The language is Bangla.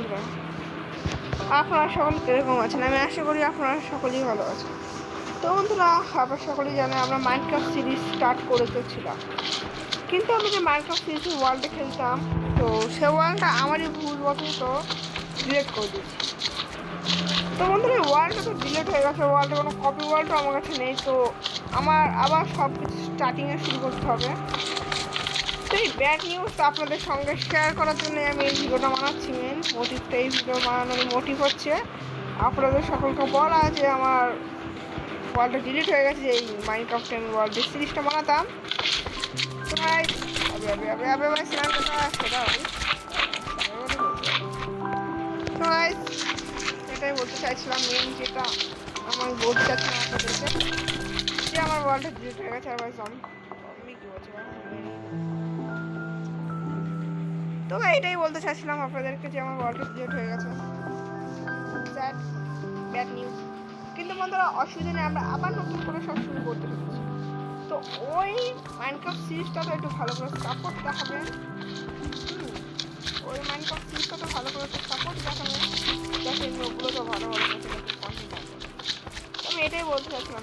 বন্ধুরা, আপনারা সকলে কিরকম আছেন? আমি আশা করি আপনারা সকলেই ভালো আছেন। তো বন্ধুরা, আপনারা সকলেই জানেন আমরা মাইনক্রাফট সিরিজ স্টার্ট করেছিলাম, কিন্তু আমি যে মাইনক্রাফট সিরিজের ওয়ার্ল্ডে খেলতাম, তো সে ওয়ার্ল্ডটা আমারই ভুলবশত ডিলিট করে দিয়েছি। তো বন্ধুরা, ওয়ার্ল্ডটা তো ডিলিট হয়ে গেছে, ওয়ার্ল্ডে কোনো কপি ওয়ার্ল্ডও আমার কাছে নেই। তো আমার আবার সব কিছু স্টার্টিংয়ে শুরু করতে হবে। তো এই ব্যাড নিউজ আপনাদের সঙ্গে শেয়ার করার জন্য আমি এই ভিডিওটা বানাচ্ছি। মেন মোটিভটা, এই ভিডিও বানানোর মোটিভ হচ্ছে আপনাদের সকলকে বলা যে আমার ওয়ার্ল্ডটা ডিলিট হয়ে গেছে, এই মাইনক্রাফটে আমি ওয়ার্ল্ডের সিরিজটা বানাতাম। তো ভাই ভাই সিনেমাটা সেটা তো ভাই এটাই বলতে চাইছিলাম। মেন যেটা আমি বলতে চাচ্ছিলাম আপনাদেরকে যে আমার ওয়ার্ল্ডটা ডিলিট হয়ে গেছে। আর ভাই আমি কি বলছি, তো এটাই বলতে চাইছিলাম আপনাদেরকে যে আমার ওয়ার্ল্ডটা ডিলিট হয়ে গেছে। Sad bad news. কিন্তু বন্ধুরা, অসুবিধা নেই, আমরা আবার নতুন করে সব শুরু করতে চলেছি। তো ওই মাইনক্রাফট সিরিজটা তো একটু ভালো করে সাপোর্ট দেখাবেন। ওই মাইনক্রাফট সিরিজটা তো ভালো করে সাপোর্ট দেখাবেন, যাতে ওগুলো তো ভালো ভালো কন্টেন্ট আসবে। আমি এটাই বলতে চাইছিলাম।